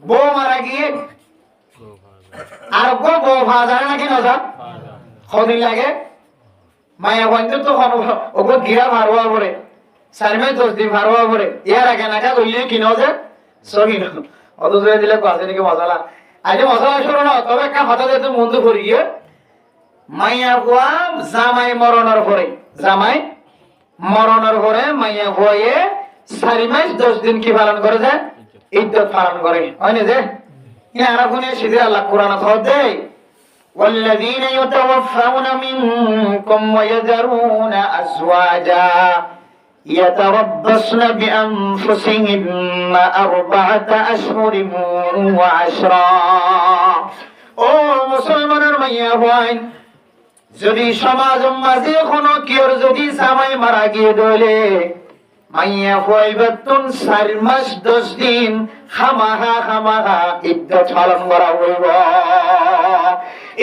বউ মারা গিয়ে আর বউ ভাজা নাকি না যা কদিন লাগে মায়া বন্ধু তো ওগো গিরা ভারোয়া পরে 4 মাস 10 দিন ভারোয়া পরে ইয়ার আগে নাকা কইলে কিনো যে সহিন অত জোরে দিলে কাছে নাকি মশলা আজ মশলা শুরু না তবে একটা হঠাৎ এত মন্দ করি গিয়ে মাইয়া হুয়া জামাই মরণের পরে মাইয়া হয়ে 4 মাস 10 দিন কি পালন করে যায় ইদ্দত পালন করে হয় না যে ইয়ারা কোনে সিধে আল্লাহ কোরআন হতে والذين يتوفون منكم ويذرون أزواجا يتربصن بأنفسهن 4 أشهر وعشرا ও মুসলমানের মাইয়া হওয়ায় যদি সমাজ মাঝে কোনো কেউ যদি জামাই মারা গিয়ে দলে মাইয়া হইবাতুন 4 মাস 10 দিন খামাহা ইদ্দত পালন করা হইব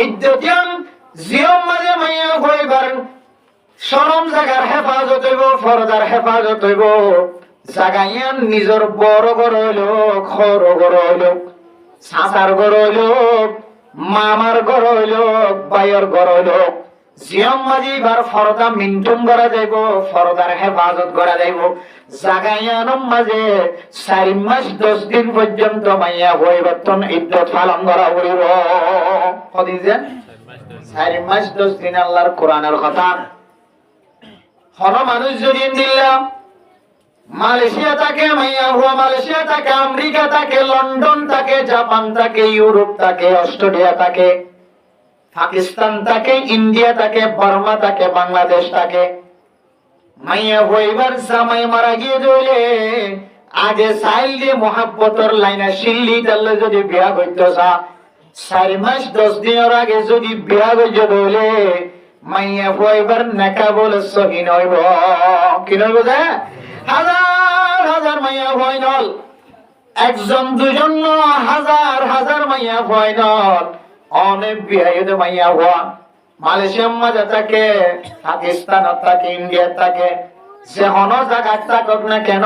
ইদ্দতিয়ান জিয়ম মাঝে মাইয়া হইবার শরম জাগার হেফাজত হইব ফরদার হেফাজত হইব জাগাইয়ান নিজর বড় বড় লোক খর বড় লোক সাসার বড় লোক মামার ঘর লোক বাইয়ের ঘর লোক জিয়ম মাঝি বার ফরদা মিন্টুন করা যাইব ফরদার হেফাজত করা যাইব জাগাইয়ানম মাঝে 4 মাস 10 দিন পর্যন্ত মাইয়া হইবাতন ইদ্দত পালন করা হইব কদিন 4 মাস 10 দিন আল্লাহর কোরআনের কথা হন মানুষ যদি দিলাম মালয়েশিয়া থাকে মাইয়া হুয়া মালয়েশিয়া থাকে আমেরিকা থাকে লন্ডন থাকে জাপান থাকে ইউরোপ থাকে অস্ট্রেলিয়া থাকে পাকিস্তান থাকে ইন্ডিয়া থাকে বার্মা থাকে বাংলাদেশ থাকে মাইয়া হইবার জামাই মারা গিয়ে দইলে আগে সাইল দিয়ে মোহাব্বতর লাইনা শিল্লি তাল্লে যদি বিয়া করতে চা 4 মাস 10 দিনের আগে যদি বিয়া করতে দইলে মাইয়া হইবার নেকা বলে সহিন হইব কি হইব যে হাজার মাইয়া হয় নল একজন দুজন হাজার মাইয়া হয় নল অনেক বিয়ে মাইয়া হওয়া মালয়েশিয়ার মাঝে থাকে পাকিস্তান থাকে ইন্ডিয়া থাকে যে হন জায়গা থাকুক না কেন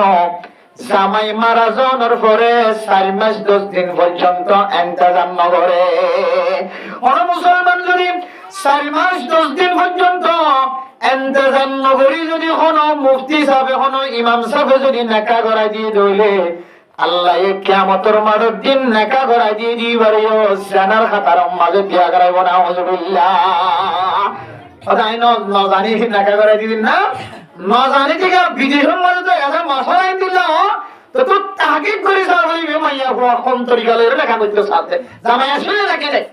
জামাই মারা যাওয়ার পরে 4 মাস 10 দিন পর্যন্ত ইন্তজাম করে অন মুসলমান যদি 4 মাস 10 দিন পর্যন্ত ইন্তজাম নগরী যদি হন মুফতি সাহেব হন ইমাম সাহেব যদি নেকা করা দিয়ে দইলে আল্লাহ কিয়ামতের মাঠের দিন নেকা করা দিয়ে দিবারে জানার খাতার মাঝে দিয়া করাইব না আউযুবিল্লাহ সদাই ন জানি নেকা করা দিবেন না ন জানি থেকে বিদেশের মাঝে তো এত মশলা দিল তো তো তাহকিক করে সব হইবে মাইয়া কোন তরিকালে লেখা করতে সাথে জামাই আসলে রাখে দেয়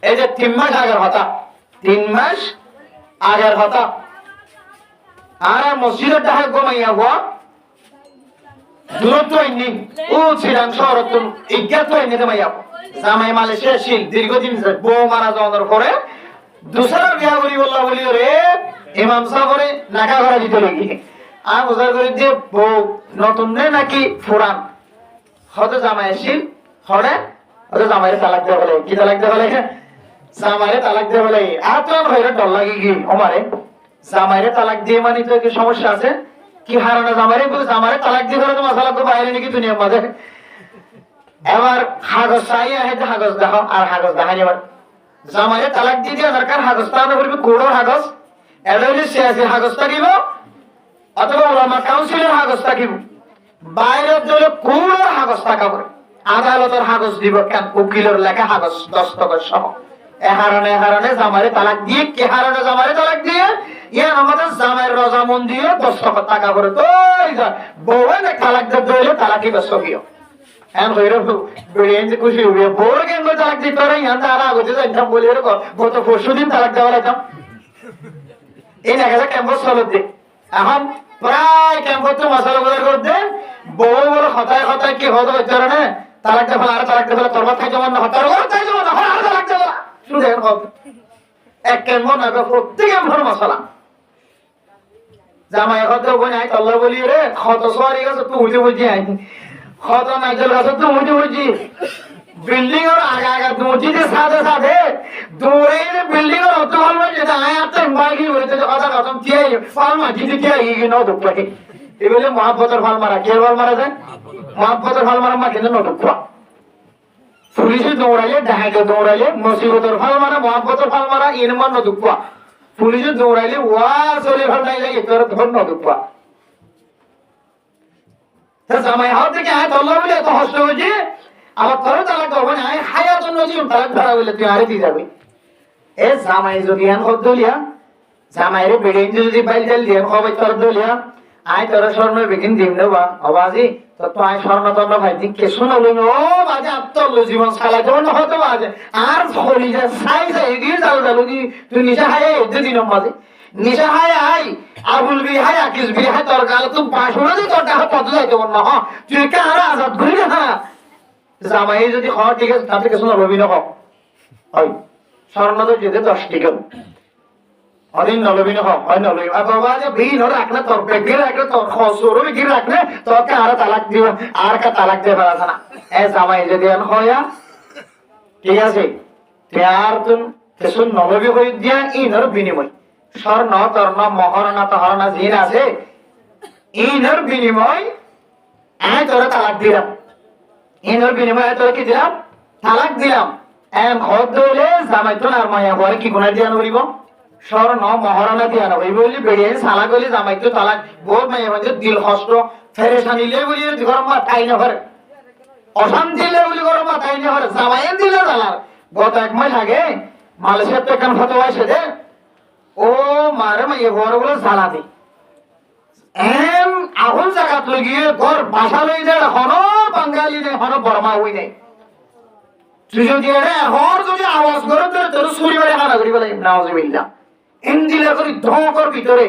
এই যে 3 মাস আগের কথা 3 মাস আগের কথা আর মসজিদের টাকা গমাইয়া হওয়া দূরত্ব হয়নি ও ছিলাম শহরত ইজ্ঞাত হয়নি মাইয়া জামাই মালয়েশিয়া শিল দীর্ঘদিন বউ মারা যাওয়ার পরে দুসরা বিয়া করি বললা বলি রে ইমাম সাহেবরে নাকা করা দিতে লাগি আর বুঝার করে যে বউ নতুন নে নাকি ফুরান হতে জামাই শিল হরে হতে জামাইরে তালাক দেওয়া বলে কি তালাক দেওয়া বলে জামাইরে তালাক দিয়ে বলে আর তো ভাইরা ডর লাগে কি আমারে জামাইরে তালাক দিয়ে মানে তো কি সমস্যা আছে কি হারানো জামাইরে বলে জামাইরে তালাক দিয়ে করে তো মশলা তো বাইরে নাকি দুনিয়ার মাঝে এবার কাগজ চাই আহে কাগজ দেখো আর কাগজ দেখা যাবার জামাইরে তালাক দিয়ে দেওয়া দরকার কাগজ তাহলে বলবি কোড়ো কাগজ এটা হলে সিয়াসির কাগজ থাকিব অথবা ওলামা কাউন্সিলের কাগজ থাকিব বাইরের দলে কোড়োর কাগজ থাকা পড়ে আদালতের কাগজ দিব কেন উকিলের লেখা কাগজ দস্তখত সহ এহারণে জামাইরে তালাক দিয়ে কে হারণে জামাইরে তালাক দিয়ে ইয়ার আমাদের জামাইয়ের রজামন দিয়ে দস্তখত টাকা করে তো বউয়ে তালাক দিলে তালাকি ব্যস্ত গিয়ে এন হইরে বেরিয়ে যে খুশি হইবে বউরে কেন তালাক দিতে পারে ইয়ান তারা আগতে যাইতাম বলি এরকম গত পরশুদিন তালাক দেওয়া লাগতাম এই দেখা যায় ক্যাম্পাস চলত দিক এখন প্রায় ক্যাম্পাস তো মশলা বাজার করতে বউ বলে হতায় কি হতে হচ্ছে না তালাক দেওয়া আর তালাক দেওয়া তোর মাথায় যেমন না হতার তাই যেমন না আর তালাক দেওয়া এক কেমন প্রত্যেক এমন মশলা জামাই কত বোন আই তল্লা বলি রে কত সরি গেছে তুই উঠে বুঝি আই কত নাইজল গেছে তুই উঠে বুঝি বিল্ডিং এর আগা মসজিদের সাথে দূরে বিল্ডিং এর অত ভালো যেটা আয় আপনি মাগি হইতে কথা কথা কি ফাল মাটি কি আই কি ন দুঃখ এগুলো মহাব্বতের ফাল মারা কে ফাল মারা যায় মহাব্বতের ফাল মারা মা কিন্তু নটুকুয়া পুলিশে দৌড়াইলে ডাহাইতে দৌড়াইলে মুসিবতের ফাল মারা মহাব্বতের ফাল মারা ইনমান নটুকুয়া পুলিশে দৌড়াইলে ওয়া চলে ভাল নাই লাগে তোর ধর নটুকুয়া জামাই হাত থেকে আয় তল্লা বলে এত কষ্ট হয়েছে আবার তোর তালাক হবে না হায়াত নজিম তালাক ধরা বলে তুই আরে দিয়ে যাবি এ জামাই যদি আন হদ দলিয়া জামাইরে বেড়ে যদি বাইল জাল দিয়ে হবে তোর দলিয়া আয় তোর স্বর্ণ বেগিন দিম নেবা অবাজি তো তো আয় স্বর্ণ তর্ণ ভাই দিন কে শুনলি ও বাজে আত্মল জীবন সালা যেমন হতে বাজে আর হলি যা সাই সাই দিয়ে জাল জালু দি তুই নিশা হায় এতে দিন বাজে নিশা হায় আই আবুল বি হায় আকিস বি হায় তোর গাল তুই পাঁচশো দি তোর টাকা পথ যাইতে বল না তুই কে আর আজাদ ঘুরি না জামাই যদি হ ঠিক আছে তাতে কিছু নলবি না হয় স্বর্ণ তো যেতে 10 টাকা অদিন নলবি না হয় নলবি আর বাবা যে ভিন রাখলে তোর বেগি রাখলে তোর খসরো বেগি রাখলে তোকে আর তালাক দিব আর কা তালাক দে পারা না এ জামাই যদি আন হয়া ঠিক আছে আর তুমি কিছু নলবি হই দিয়া ইনর বিনিময় স্বর্ণ তর্ণ মহরণা তহরণা জিন আছে ইনর বিনিময় আয় তোরা তালাক দিলাম ইনর বিনিময়ে তোরা কি দিলাম তালাক দিলাম এম হদ দইলে জামাই তো আর মায়া ঘরে কি গুনাহ দিয়া নরিব স্বর্ণ মহারণা দিয়া নরিব বলি বেড়ে সালা গলি জামাই তো তালাক বহুত মায়া মানে দিল কষ্ট ফেরেশানি লে বলি ঘর মা তাই না ঘরে অশান্তি লে বলি ঘর মা তাই না ঘরে জামাই দিলে তালাক গত এক মাস আগে মালয়েশিয়ার থেকে কান ফটো আসে দে ও মারে মায়া ঘর বলে সালা দি এম আহুল জায়গাত লগিয়ে ঘর বাসা লই যায় হন বাঙালি নে হন বর্মা হই নাই তুই যদি এটা হর যদি আওয়াজ করে তোর ছুরি মারে হানা করি বলে নাউজুবিল্লাহ ইন্দিলা করি ধোঁকর ভিতরে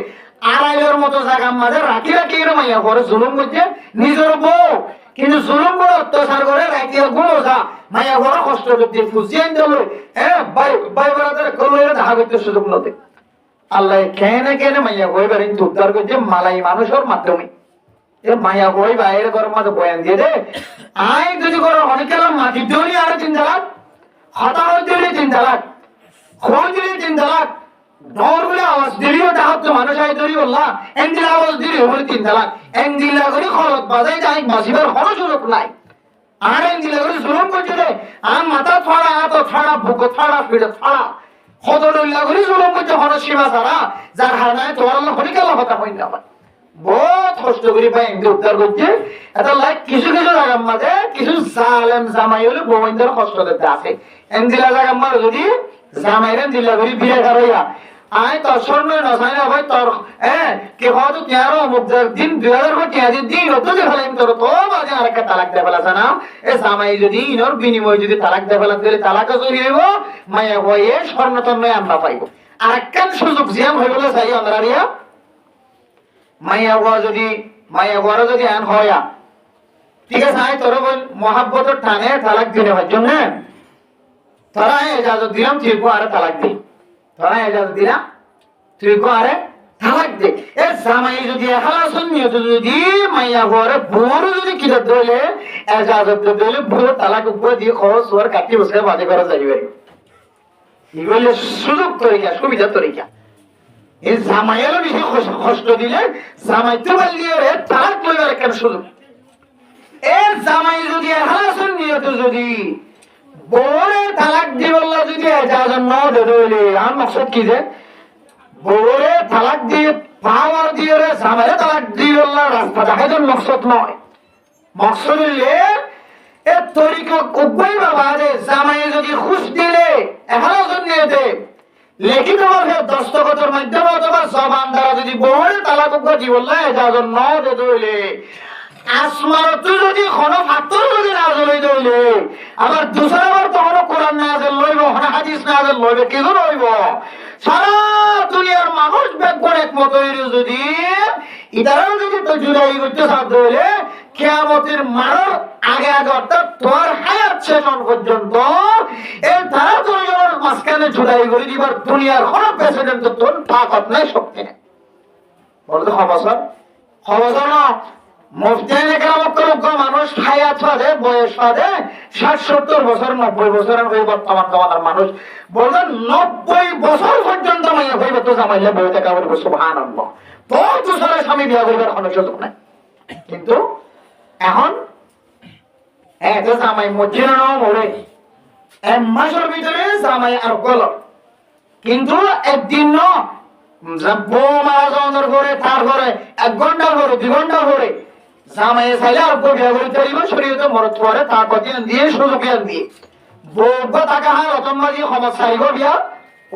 আড়াইলের মতো জায়গা মাঝে রাখি রাখি এর মাইয়া ঘরে জুলুম করছে নিজের বউ কিন্তু জুলুম করে অত্যাচার করে রাখি গুলো যা মাইয়া ঘরে কষ্ট করতে ফুসিয়ে দিল বাই বারাদের কলের দেখা করতে সুযোগ নতে আল্লাহ কেনে কেনে মাইয়া ঘরে বাড়ি উদ্ধার করছে মালাই মানুষের মাধ্যমে মায়া হই বাইরে গরম মাঝে বয়ান দিয়ে দে আয় যদি করো অনেক গেলাম মাটির দৌড়ি আরো 3 তালাক হতা হইতে 3 তালাক খোঁজ দিলে 3 তালাক ডর বলে আওয়াজ দিলিও তাহার তো মানুষ আই ধরি বললা এন্দিল আওয়াজ দিলি বলে 3 তালাক এন্দিলা করে খলত বাজাই যায় বাসিবার কোনো সুযোগ নাই আর এন্দিলা করে জুলুম করছে রে আর মাথা ছড়া হাত ছড়া বুক ছড়া পিঠ ছড়া খদরুল্লাহ করে জুলুম করছে হন সীমা ছাড়া যার হারায় তোমার আল্লাহ হরি গেল হতা হই না বহুত কষ্ট করে ভাই উদ্ধার করছে এটা লাইক কিছু কিছু জায়গার মাঝে কিছু জালেম জামাই হলে বউদের কষ্ট দিতে আছে এন্দিলা জায়গার মাঝে যদি জামাইরে দিলা করি বিয়ে করাইয়া আয় তোর স্বর্ণ নসাই না ভাই তোর কে হয়তো তেরো অমুক দিন 2000 কোটি দিন অত যে ফেলেন তোর তো মাঝে আরেকটা তালাক দিয়ে ফেলাছে না এ জামাই যদি ইনর বিনিময় যদি তালাক দিয়ে ফেলা দিলে তালাকও চলে হইব মায়া হয়ে স্বর্ণ তর্ণ আমরা পাইব আরেকখান সুযোগ জিয়াম হয়ে বলে চাই অন্ধ্রারিয়া মাইয়া বড় যদি আন হয়া ঠিক আছে আয় তোর মহাব্বতের টানে তালাক দিলে হয় জন্য তোরা এজাজত দিলাম তুই আরে তালাক দি তোরা এজাজত দিলাম তুই আরে তালাক দে এ জামাই যদি হালাসন নিয়ত যদি মাইয়া বড় বড় যদি কি দলে এজাজত দলে বড় তালাক উপর দিয়ে খরচ ওর কাটি বসে বাজে করা যাইবে এগুলো সুযোগ তরিকা সুবিধা তরিকা এই জামাইয়ের বেশি কষ্ট দিলে জামাই তো বললিয়ে রে তালাক লইবার কেন সুযোগ এর জামাই যদি হালাসন নিয়ত যদি বউরে তালাক দিবল্লা যদি এজাজত ন দলে আর মকসদ কি যে বউরে তালাক দিয়ে পাওয়ার দিয়ে রে জামাইরে তালাক দিবল্লা রাস্তা দেখাইবার মকসদ নয় মকসদ হইলে এ তরিকা কবই বাবা রে জামাই যদি খুশ দিলে হালাসন নিয়তে লিখিত ভাবে দস্তখতের মাধ্যমে অথবা জবান দ্বারা যদি বউরে তালাক দিবল্লা এজাজত ন দলে আসমানত যদি কোনো ফাত্তর যদি নাজল হইলে আবার দুসরাবার তো কোনো কোরআন নাজল লইব হাদিস নাজল লইবে কি লইব সারা দুনিয়ার মানুষ বেকবর একমত হইলে যদি ইদারাও যদি তো জুলাই করতে সাধ্য হইলে কিয়ামতের মারার আগে আগে অর্থাৎ তোর হায়াত শেষ পর্যন্ত এই ধারা দুনিয়ার মাঝখানে জুলাই করে দিবার দুনিয়ার কোনো প্রেসিডেন্ট তোর তাকত নাই শক্তি নেই বলতে খবর না মুফতিয়ানে কেরামত মানুষ হায়াত বাদে বয়স বাদে 60-70 বছর 90 বছরের হয়ে বর্তমান জমানার মানুষ বলছেন 90 বছর পর্যন্ত মাইয়া হইব তো জামাইলে বইতে কাবর সুবহানাল্লাহ তো দুসরা স্বামী বিয়া করবার কোনো সুযোগ নাই কিন্তু এখন হ্যাঁ তো জামাই মসজিদ মরে 1 মাসের ভিতরে জামাই আর গল কিন্তু একদিন বউ মারা যাওয়ার পরে তারপরে 1 ঘন্টা পরে 2 ঘন্টা পরে জামাই চাইলে আর বিয়া করতে পারিব শরীয়তে মরত পরে তা কদিন দিয়ে সুযোগ দিয়ে বউ টাকা হার অতম মাঝি সমস্যা চাইব বিয়া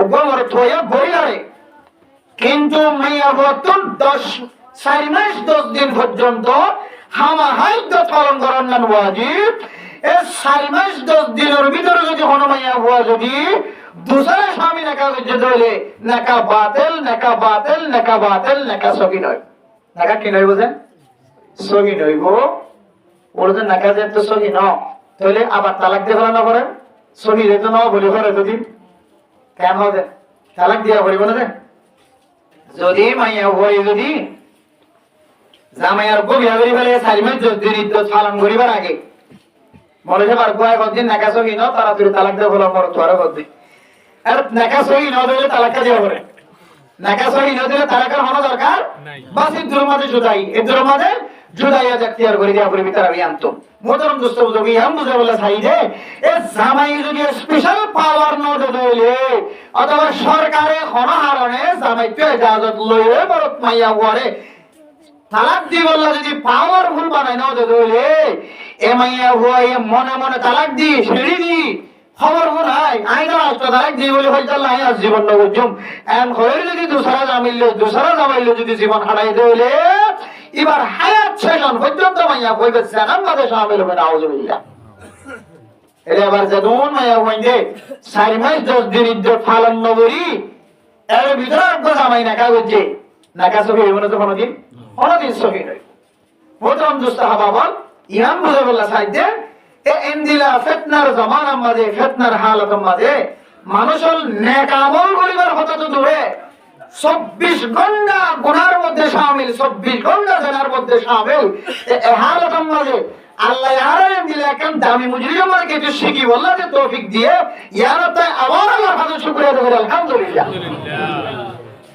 উগ্র মরত হইয়া বই আরে কিন্তু মাইয়া বর্তন 4 মাস 10 দিন পর্যন্ত হামাহাইদ পালন করার নাম ওয়াজিব। এই 4 মাস 10 দিনের ভিতরে যদি হনুমাইয়া হওয়া যদি दूसरा স্বামী নাকা করতে হলে নাকা বাতিল নাকা বাতিল নাকা বাতিল নাকা সহি নয়। নাকা কি নয় বুঝেন? সহি নইব বলতে নাকা যে তো সহি ন তাহলে আবার তালাক দিয়ে ফেলা না করেন সহি যেত না বলে করে যদি কেন হবে তালাক দিয়া করিব না দেন যদি মাইয়া হই যদি জামাইয়ার বউ বিয়া করি ফেলে 4 মাস 10 দিন ইদ্যত পালন করিবার আগে বলে যে বার কয় কদিন নাকা সহি ন তাড়াতাড়ি তালাক দিয়ে ফেলা মর তোরা কদিন আর নাকা সহি ন দিলে তালাক দিয়া করে নাকা সহি ন দিলে তালাকের হওয়া দরকার বাস ইদ্দুর মাঝে জুদাই ইদ্দুর মাঝে জুদাইয়া জাক্তিয়ার করে দিয়া পরিবিতার আমি আনতো মোহতরম দোস্ত বুঝবি আম বুঝে বলে সাইডে এ জামাই যদি স্পেশাল পাওয়ার ন দিলে অথবা সরকারে হনহারণে জামাই তো ইজাজত লইলে বরত মাইয়া ওয়ারে তালাক দি বললা যদি পাওয়ারফুল বানাই না দিলে এ মাইয়া ওয়াই মনে মনে তালাক দি ছেড়ে দি খবর নাই আইনা রাস্তা তালাক দি বলে হয়তো আল্লাহ আজ জীবন নবজুম এম হয়ে যদি দুসরা জামাইলে যদি জীবন হারাই দিলে এবার হায়াত শেষন পর্যন্ত মাইয়া কইবে জানাম মাঝে শামিল হবে নাউজুবিল্লাহ। এর এবার যেমন মাইয়া কইবে 4 মাস 10 দিন ইদ্যত পালন নবরি এর ভিতরে জামাই নাকা হচ্ছে নাকা সহি হইব না তো কোনদিন সহি নয়। মোহতরম দোস্ত হাবাবল ইমাম বুঝে বললা সাইদে এ ইনদিলা ফিতনার জামানার মাঝে ফিতনার হালাতের মাঝে মানুষের নেক আমল করিবার কথা তো দূরে 24 ঘন্টা গুনার মধ্যে শামিল 24 ঘন্টা জানার মধ্যে শামিল এ হালাতের মাঝে আল্লাহ ইয়ারে দিলে একদম দামি মুজরিম মানে কিছু শিখি বললা যে তৌফিক দিয়ে ইয়ারতে আবার আল্লাহর কাছে শুকরিয়া দেব আলহামদুলিল্লাহ।